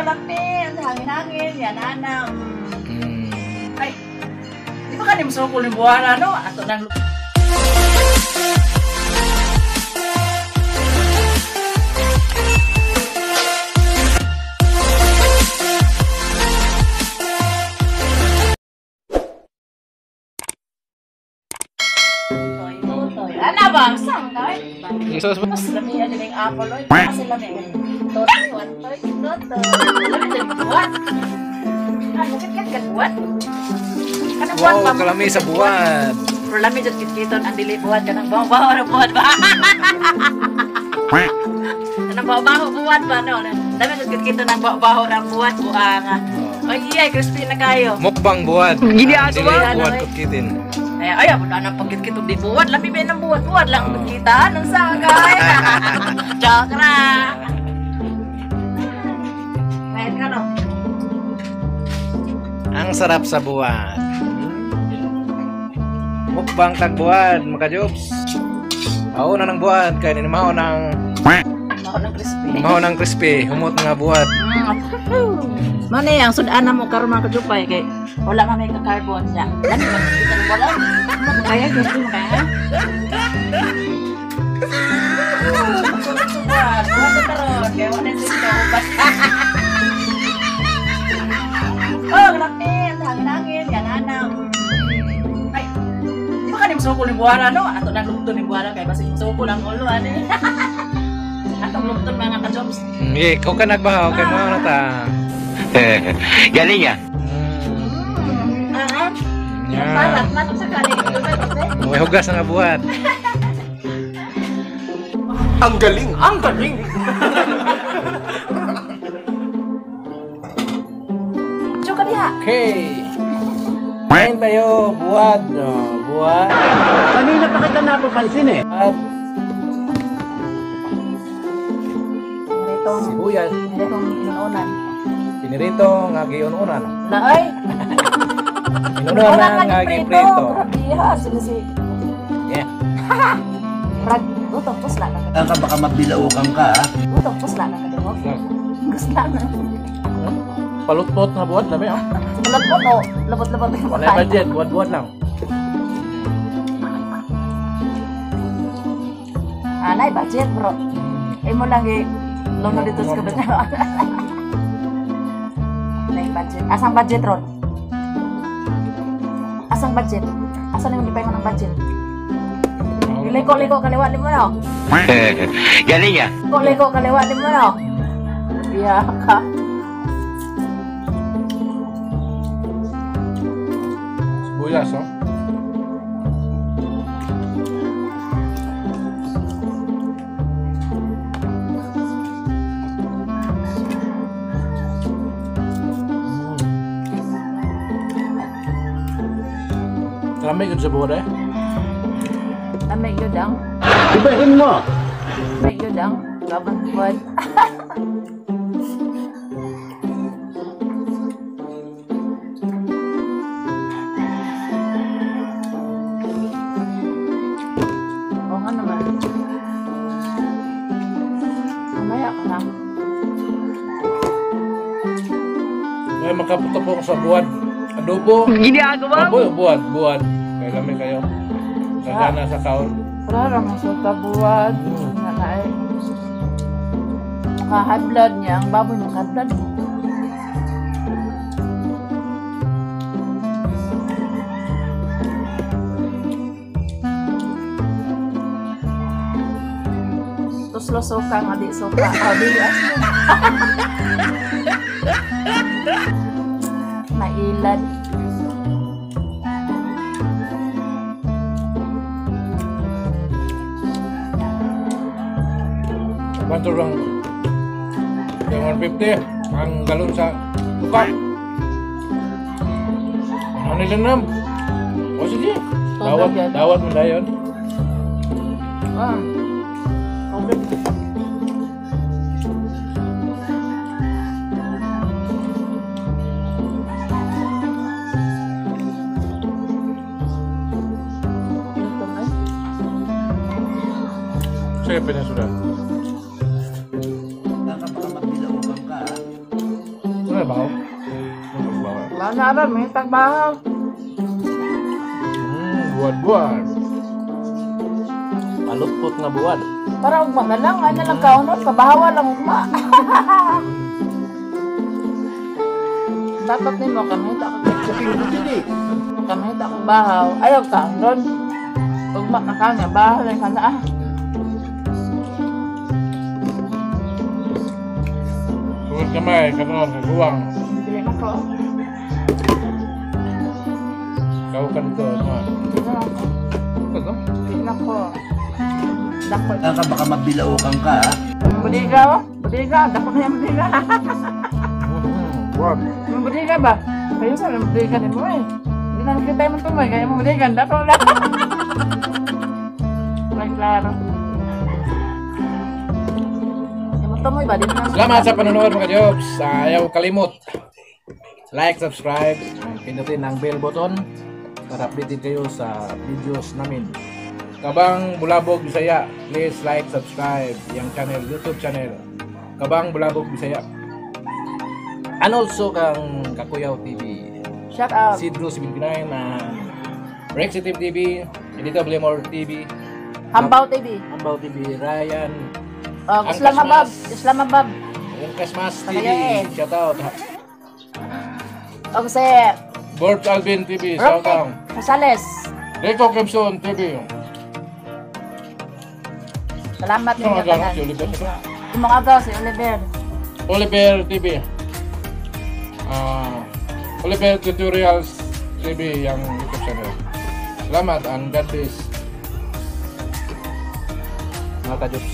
anak ni, ang hangin-hangin, yan anak. Ay, di ba ka musukol ni buwan, ano? Ato nang... Ano ba? Saan ka? Mas lami yan yung apple oil. Kasi lami yan. Totoy, one toy, totoy. Lami yung buwan. Ano, kit-kit buwan? Wow, kalami sa buwan. Pero lami dyan kit-kiton ang dili buwan. Kanang baho-baho na buwan ba? Kanang baho-baho buwan ba? Lami dyan kit-kiton ang baho-baho na buwan. Buanga. Ay, iyay, crispy na kayo. Mukbang buwan. Gini ako ba? Buwan kitkitin. Ay, abot na pagkit-kitong di buwan. Lami ba ng buwan lang magkita? Anong sagay? Joke na. Ngayon ka no? Ang sarap sa buwan. Mukbang tagbuwan, mga jobs. Mauna ng buwan, kaya ninimaho ng... Maho ng crispy. Maho ng crispy, humot nga buwan. Mani, ang sudan mo karon mga kajupay kay wala man may ka-carbon siya. Lami magkita ng wala. Kaya gusto mo kaya? Subuan, buwan karon kay wala sila ubas. Oh, grabe, hangin-hangin, yan anak. Ay, di ba ka musukol ni buwan, ano? Ato nang lugton ni buwan kay basi musukol ang ulo, ano eh. Atong lugton mga ka-jobs. Ikaw ka nagbahaw, kay mga na ta. Galing yan. Parat, matong sa galing. May hugas nga buwan. Ang galing! Ang galing! Chuka diha. Okay. Kain tayo, buwan. Buwan. Kanina pa kita napapansin eh. At Itong sibuyas. inuunan. Pinirito nga giununan. Na ay. Inununan nga giprito. Diha, sinisi. Yeah. Rag, utong pusla na ka. Ka baka mabilaukan ka ha? Utong pusla na ka din mo. Gusto na. Palutpot na buwan, dami ah. Labot o, labot-labot yung Wala budget, buwan-buwan lang. Anay, budget bro. Eh mo lang lono dito sa kabit na. Anay, budget. Asang budget ron? Asang budget? Asan yung lipay mo ng budget? Liko-liko kaliwa mo no? Galing yan. Liko-liko kaliwa mo no? Biya ka. Sibuyas, oh. Lamig yun sa buwan eh. Amay yun ang. Ibahin mo! Amay yun ang. Gabang buwan. Oo nga naman. Mamaya ka na. May makapunta po sa buwan. Adobo. Ginagawa Adobo, buwan. Kaya kami kayo. Sagana sa kaon. Rara mo sa tabuan. Nanay. Naka-high blood niya. Ang baboy naka-high blood. Tuslo soka nga di soka. Dili aslo. Mailad. Banto lang. Yung 150. Ang galon sa tuka. Ano nila nam? O sige. Dawat mo na yun. Okay. Saya punya sudah. Baka mabilaukan ka ha? aral, may tagbahaw. Buwan-buwan. Malupot na buwan. Para ugma na lang, ano lang kaunod, kabahawa lang ugma. Dapat nimo kamita ko kamita ko bahaw. Ayaw ka doon. Ugma na kanya, bahaw lang ka na. Buwan kamay, kanon, kaguwang. Bili na ko. Kaukan ko, ano? Bili na ko. Ano? Bili na ko. Dako. Ka baka mabilaukan ka, ha? Budiga oh. Budiga. Dako na yung budiga. Buwan. Yung budiga ba? Kayo sa yung budiga ni mo eh. Hindi na nakita mo tumoy. Kaya yung budiga. Dako na. May klaro. Yung tumoy ba? Di mo na. Salamat sa panonood mga Jobs. Ayaw kalimot. Like, subscribe, pindutin ang bell button para updated kayo sa videos namin. Kabang Bulabog Bisaya, please like, subscribe yung channel, YouTube channel. Kabang Bulabog Bisaya. And also kang Kakuyaw TV, Shout out. Sidro 79, Rexitive TV, Edito Blemore TV, Hambaw TV. Ambaw TV, Ryan, Oh, Ang Islamabad. Christmas. Islamabad. yung Christmas TV, Pagayain. shout out. O kasi Bort Alvin TV, shout Roque out. Rosales. Rico Crimson TV. Salamat Ano ninyo nga tanan. si Oliver? Imong agaw si Oliver. Oliver TV. Oliver Tutorials TV yang YouTube channel. Salamat and God bless. Mga ka-Jobs.